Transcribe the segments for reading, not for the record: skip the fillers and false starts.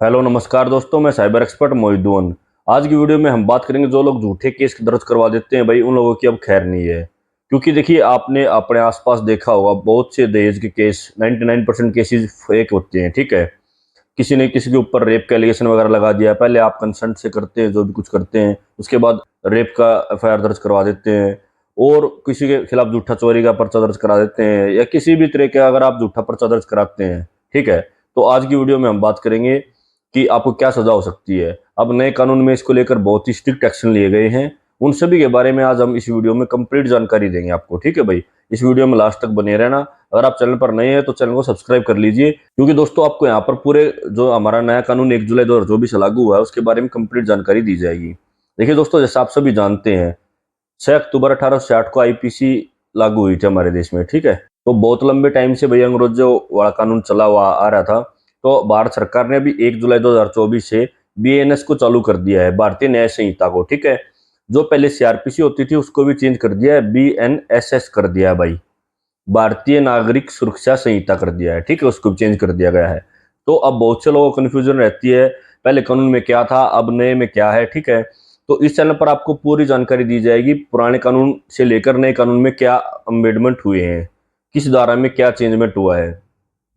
Hello नमस्कार दोस्तों, मैं साइबर एक्सपर्ट मोहिद्दीन। आज की वीडियो में हम बात करेंगे जो लोग झूठे केस दर्ज करवा देते हैं भाई, उन लोगों की अब खैर नहीं है। क्योंकि देखिए, आपने अपने आसपास देखा होगा बहुत से दहेज के केस 99% केसेस फेक होते हैं। ठीक है, किसी ने किसी के ऊपर रेप का एलिगेशन वगैरह लगा दिया, पहले आप कंसेंट से करते हैं जो भी कुछ करते हैं, उसके बाद रेप का एफआईआर दर्ज करवा देते हैं और किसी के खिलाफ झूठा चोरी का पर्चा दर्ज करा देते हैं, या किसी भी तरह का अगर आप झूठा पर्चा दर्ज कराते हैं। ठीक है, तो आज की वीडियो में हम बात करेंगे कि आपको क्या सजा हो सकती है। अब नए कानून में इसको लेकर बहुत ही स्ट्रिक्ट एक्शन लिए गए हैं। उन सभी के बारे में आज हम इस वीडियो में कंप्लीट जानकारी देंगे आपको। ठीक है भाई, इस वीडियो में लास्ट तक बने रहना। अगर आप चैनल पर नए हैं तो चैनल को सब्सक्राइब कर लीजिए, क्योंकि दोस्तों आपको यहाँ पर पूरे जो हमारा नया कानून 1 जुलाई 2024 से लागू हुआ है उसके बारे में कंप्लीट जानकारी दी जाएगी। देखिए दोस्तों, जैसे आप सभी जानते हैं, 6 अक्टूबर 1860 को आईपीसी लागू हुई थी हमारे देश में। ठीक है, तो बहुत लंबे टाइम से भाई अंग्रेजों वाला कानून चला हुआ आ रहा था। तो भारत सरकार ने अभी 1 जुलाई 2024 से बीएनएस को चालू कर दिया है, भारतीय न्याय संहिता को। ठीक है, जो पहले सीआरपीसी होती थी उसको भी चेंज कर दिया है, बीएनएसएस कर दिया है भाई, भारतीय नागरिक सुरक्षा संहिता कर दिया है। ठीक है, उसको भी चेंज कर दिया गया है। तो अब बहुत से लोगों को कन्फ्यूजन रहती है, पहले कानून में क्या था अब नए में क्या है। ठीक है, तो इस चैनल पर आपको पूरी जानकारी दी जाएगी, पुराने कानून से लेकर नए कानून में क्या अमेंडमेंट हुए हैं, किस धारा में क्या चेंजमेंट हुआ है।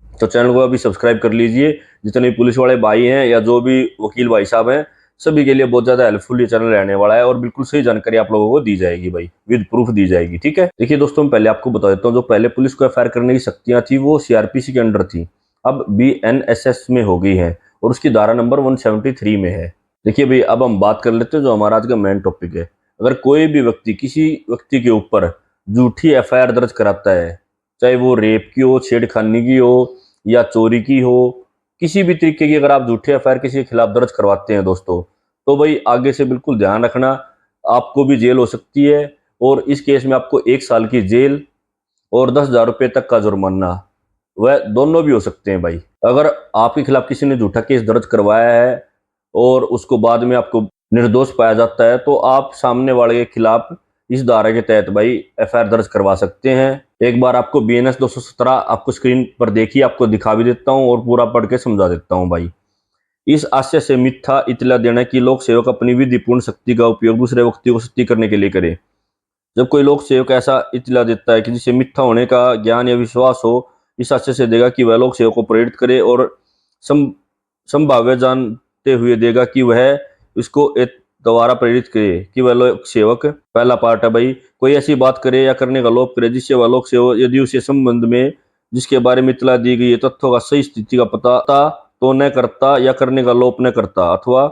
तो चैनल को अभी सब्सक्राइब कर लीजिए। जितने भी पुलिस वाले भाई हैं या जो भी वकील भाई साहब हैं, सभी के लिए बहुत ज्यादा हेल्पफुल ये चैनल रहने वाला है और बिल्कुल सही जानकारी आप लोगों को दी जाएगी भाई, विद प्रूफ दी जाएगी। ठीक है, देखिए दोस्तों, मैं पहले आपको बता देता हूँ, जो पहले पुलिस को एफआईआर करने की शक्तियां थी वो सीआरपीसी के अंडर थी, अब बीएनएसएस में हो गई है और उसकी धारा नंबर 173 में है। देखिए भाई, अब हम बात कर लेते हैं जो हमारा आज का मेन टॉपिक है। अगर कोई भी व्यक्ति किसी व्यक्ति के ऊपर झूठी एफआईआर दर्ज कराता है, चाहे वो रेप की हो, छेड़खानी की हो या चोरी की हो, किसी भी तरीके की अगर आप झूठी एफआईआर किसी के खिलाफ दर्ज करवाते हैं दोस्तों, तो भाई आगे से बिल्कुल ध्यान रखना, आपको भी जेल हो सकती है। और इस केस में आपको 1 साल की जेल और 10,000 रुपये तक का जुर्माना, वह दोनों भी हो सकते हैं भाई। अगर आपके खिलाफ किसी ने झूठा केस दर्ज करवाया है और उसको बाद में आपको निर्दोष पाया जाता है, तो आप सामने वाले के खिलाफ इस धारा के तहत भाई एफआईआर दर्ज करवा सकते हैं। एक बार आपको बीएनएस 217 आपको स्क्रीन पर देखिए, आपको दिखा भी देता हूँ और पूरा पढ़ के समझा देता हूँ भाई। इस आशय से मिथ्या इतला देना कि लोक सेवक अपनी विधिपूर्ण शक्ति का उपयोग दूसरे व्यक्ति को सत्य करने के लिए करे। जब कोई लोक सेवक ऐसा इतला देता है कि जिसे मिथ्या होने का ज्ञान या विश्वास हो, इस आशय से देगा कि वह लोक सेवक को प्रेरित करे और सम संभाव्य जानते हुए देगा कि वह इसको दोबारा प्रेरित करे कि वह लोक सेवक, पहला पार्ट है भाई, कोई ऐसी बात करे या करने का लोभ करे जिससे वह लोक सेवक यदि उसे संबंध में जिसके बारे में इतला दी गई है तथ्यों का सही स्थिति का पता तो न करता या करने का लोप न करता, अथवा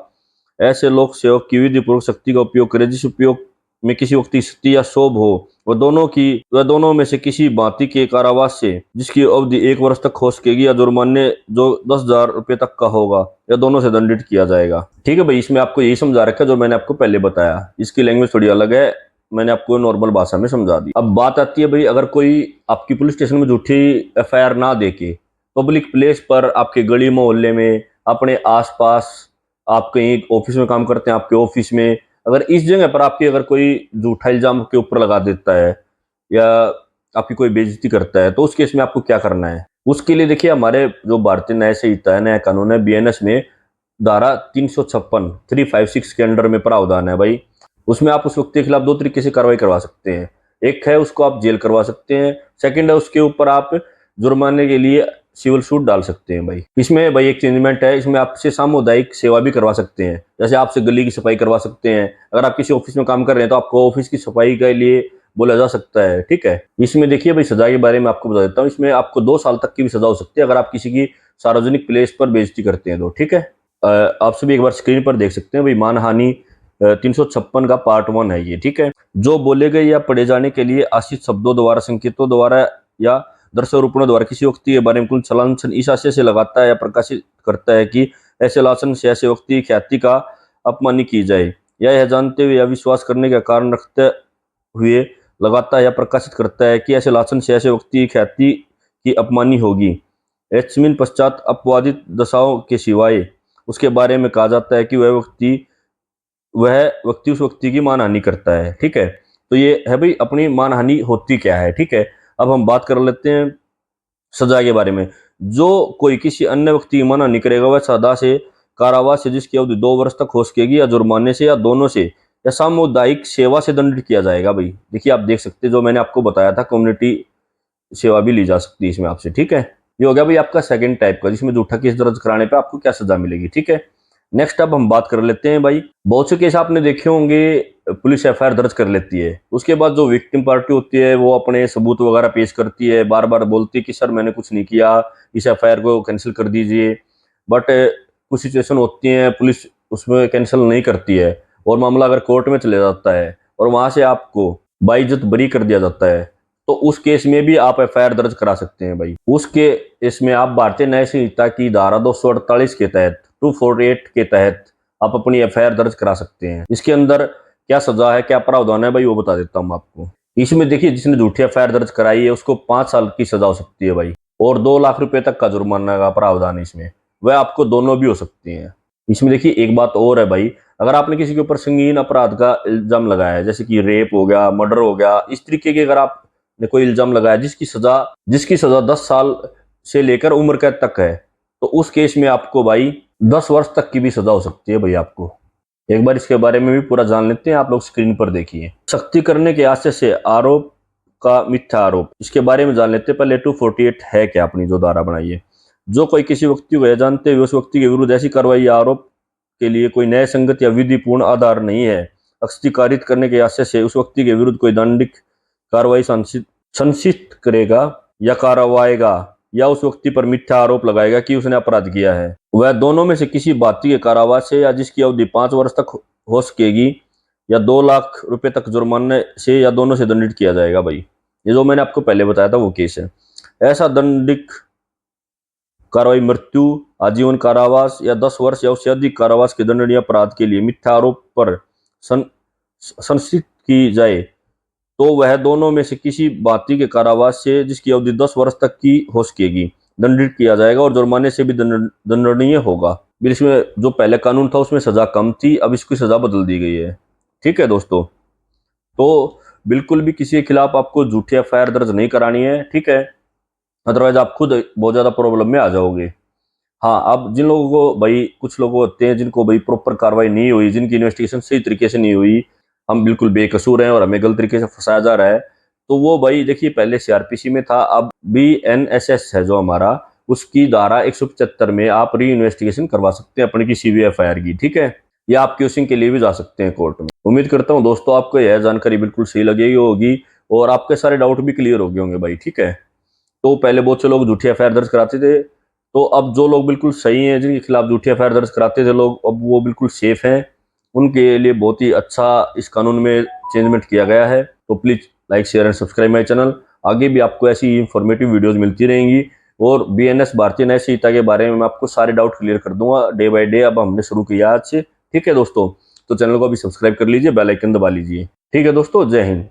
ऐसे लोक सेवक की विधि पूर्वक शक्ति का उपयोग करे जिस उपयोग में किसी व्यक्ति की स्थिति या शोभ हो, वह दोनों में से किसी भांति के कारावास से जिसकी अवधि 1 वर्ष तक हो सकेगी या जुर्माने जो 10,000 रुपये तक का होगा, या दोनों से दंडित किया जाएगा। ठीक है भाई, इसमें आपको यही समझा रखा है जो मैंने आपको पहले बताया। इसकी लैंग्वेज थोड़ी अलग है, मैंने आपको नॉर्मल भाषा में समझा दी। अब बात आती है भाई, अगर कोई आपकी पुलिस स्टेशन में झूठी एफआईआर ना देके पब्लिक प्लेस पर, आपके गली मोहल्ले में, अपने आसपास, आप कहीं ऑफिस में काम करते हैं आपके ऑफिस में, अगर इस जगह पर आपकी अगर कोई झूठा इल्जाम के ऊपर लगा देता है या आपकी कोई बेइज्जती करता है, तो उस केस में आपको क्या करना है। उसके लिए देखिए, हमारे जो भारतीय न्याय संहिता है, नया कानून है बीएनएस में, धारा 356 356 के अंडर में प्रावधान है भाई। उसमें आप उस व्यक्ति के खिलाफ 2 तरीके से कार्रवाई करवा सकते हैं। एक है उसको आप जेल करवा सकते हैं, सेकंड है उसके ऊपर आप जुर्माने के लिए सिविल सूट डाल सकते हैं भाई। इसमें भाई एक चेंजमेंट है, इसमें आपसे सामुदायिक सेवा भी करवा सकते हैं, जैसे आपसे गली की सफाई करवा सकते हैं। अगर आप किसी ऑफिस में काम कर रहे हैं तो आपको ऑफिस की सफाई के लिए बोला जा सकता है। ठीक है, इसमें देखिए भाई, सजा के बारे में आपको बता देता हूँ। इसमें आपको 2 साल तक की भी सजा हो सकती है अगर आप किसी की सार्वजनिक प्लेस पर बेइज्जती करते हैं तो। ठीक है, आप सभी एक बार स्क्रीन पर देख सकते हैं भाई, मानहानि 356 का पार्ट 1 है ये। ठीक है, जो बोले गए या पढ़े जाने के लिए आशित शब्दों द्वारा, संकेतों द्वारा या दृश्यारोपणों द्वारा किसी व्यक्ति के बारे में कुछ छलांछन इस आशय से लगाता है या प्रकाशित करता है कि ऐसे लाछन से ऐसे व्यक्ति की ख्याति का अपमान की जाए, या यह जानते हुए या विश्वास करने का कारण रखते हुए लगाता है या प्रकाशित करता है कि ऐसे लाछन से ऐसे व्यक्ति की ख्याति की अपमानी होगी, एचमिन पश्चात अपवादित दशाओं के सिवाय उसके बारे में कहा जाता है कि वह व्यक्ति उस व्यक्ति की मानहानि करता है। ठीक है, तो ये है भाई अपनी मानहानि होती क्या है। ठीक है, अब हम बात कर लेते हैं सजा के बारे में। जो कोई किसी अन्य व्यक्ति की मानहानि करेगा वह सदा से कारावास से जिसकी अवधि 2 वर्ष तक हो सकेगी, या जुर्माने से, या दोनों से, या सामुदायिक सेवा से दंडित किया जाएगा भाई। देखिए आप देख सकते हैं, जो मैंने आपको बताया था, कम्युनिटी सेवा भी ली जा सकती है इसमें आपसे, ठीक है। ये हो गया भाई आपका सेकंड टाइप का, जिसमें झूठा केस दर्ज कराने पे आपको क्या सजा मिलेगी, ठीक है। नेक्स्ट अब हम बात कर लेते हैं भाई, बहुत से केस आपने देखे होंगे, पुलिस एफआईआर दर्ज कर लेती है, उसके बाद जो विक्टिम पार्टी होती है वो अपने सबूत वगैरह पेश करती है, बार बार बोलती है कि सर मैंने कुछ नहीं किया, इस एफआईआर को कैंसिल कर दीजिए। बट कुछ सिचुएशन होती है पुलिस उसमें कैंसिल नहीं करती है, और मामला अगर कोर्ट में चले जाता है और वहां से आपको बाइज्जत बरी कर दिया जाता है, तो उस केस में भी आप एफआईआर दर्ज करा सकते हैं भाई। उसके इसमें आप भारतीय न्याय संहिता की धारा 248 के तहत, 248 के तहत आप अपनी एफआईआर दर्ज करा सकते हैं। इसके अंदर क्या सजा है, क्या प्रावधान है भाई, वो बता देता हूँ आपको। इसमें देखिए, जिसने झूठी एफआईआर दर्ज कराई है उसको 5 साल की सजा हो सकती है भाई, और 2 लाख रुपए तक का जुर्माना का प्रावधान है इसमें, वह आपको दोनों भी हो सकती है। इसमें देखिए एक बात और है भाई, अगर आपने किसी के ऊपर संगीन अपराध का इल्जाम लगाया है, जैसे कि रेप हो गया, मर्डर हो गया, इस तरीके के अगर आपने कोई इल्जाम लगाया जिसकी सजा 10 साल से लेकर उम्र कैद तक है, तो उस केस में आपको भाई 10 वर्ष तक की भी सजा हो सकती है भाई आपको। एक बार इसके बारे में भी पूरा जान लेते हैं, आप लोग स्क्रीन पर देखिए। सख्ती करने के आशय से आरोप का मिथ्या आरोप, इसके बारे में जान लेते हैं पहले। 248 है क्या, अपनी जो धारा बनाई है, जो कोई किसी व्यक्ति को यह जानते हुए उस व्यक्ति के विरुद्ध ऐसी कार्रवाई या आरोप के लिए कोई न्याय संगत या विधिपूर्ण आधार नहीं है, अक्षति कारित करने के आशय से उस व्यक्ति के विरुद्ध कोई दंडिक कार्रवाई संचित करेगा या कार्रवाएगा, या उस व्यक्ति पर मिथ्या आरोप लगाएगा कि उसने अपराध किया है, वह दोनों में से किसी बाती के कारावास से, या जिसकी अवधि 5 वर्ष तक हो सकेगी, या 2 लाख रुपए तक जुर्माने से, या दोनों से दंडित किया जाएगा भाई। ये जो मैंने आपको पहले बताया था वो केस है। ऐसा दंडिक कार्रवाई मृत्यु, आजीवन कारावास, या 10 वर्ष या उससे अधिक कारावास के दंडनीय अपराध के लिए मिथ्या आरोप पर संचित की जाए, तो वह दोनों में से किसी बाती के कारावास से, जिसकी अवधि 10 वर्ष तक की हो सकेगी, दंडित किया जाएगा, और जुर्माने से भी दंडनीय होगा। फिर इसमें जो पहले कानून था उसमें सजा कम थी, अब इसकी सजा बदल दी गई है, ठीक है दोस्तों। तो बिल्कुल भी किसी के खिलाफ आपको झूठी एफआईआर दर्ज नहीं करानी है, ठीक है, अदरवाइज आप खुद बहुत ज्यादा प्रॉब्लम में आ जाओगे। हाँ, अब जिन लोगों को भाई, कुछ लोग होते हैं जिनको भाई प्रॉपर कार्रवाई नहीं हुई, जिनकी इन्वेस्टिगेशन सही तरीके से नहीं हुई, हम बिल्कुल बेकसूर हैं और हमें गलत तरीके से फंसाया जा रहा है, तो वो भाई देखिए पहले सीआरपीसी में था, अब बीएनएसएस है जो हमारा, उसकी धारा 175 में आप री इन्वेस्टिगेशन करवा सकते हैं अपनी किसी भी एफआईआर की, ठीक है, या आप क्यूसिंग के लिए भी जा सकते हैं कोर्ट में। उम्मीद करता हूँ दोस्तों आपको यह जानकारी बिल्कुल सही लगेगी होगी, और आपके सारे डाउट भी क्लियर हो गए होंगे भाई, ठीक है। तो पहले बहुत से लोग झूठी एफआईआर दर्ज कराते थे, तो अब जो लोग बिल्कुल सही हैं, जिनके खिलाफ झूठी एफआईआर दर्ज कराते थे लोग, अब वो बिल्कुल सेफ हैं, उनके लिए बहुत ही अच्छा इस कानून में चेंजमेंट किया गया है। तो please like, share and subscribe my channel. आगे भी आपको ऐसी इंफॉर्मेटिव वीडियोस मिलती रहेंगी, और बीएनएस भारतीय न्याय संहिता के बारे में मैं आपको सारे डाउट क्लियर कर दूंगा डे बाय डे। अब हमने शुरू किया आज से, ठीक है दोस्तों, तो चैनल को अभी सब्सक्राइब कर लीजिए, बेल आइकन दबा लीजिए, ठीक है दोस्तों। जय हिंद।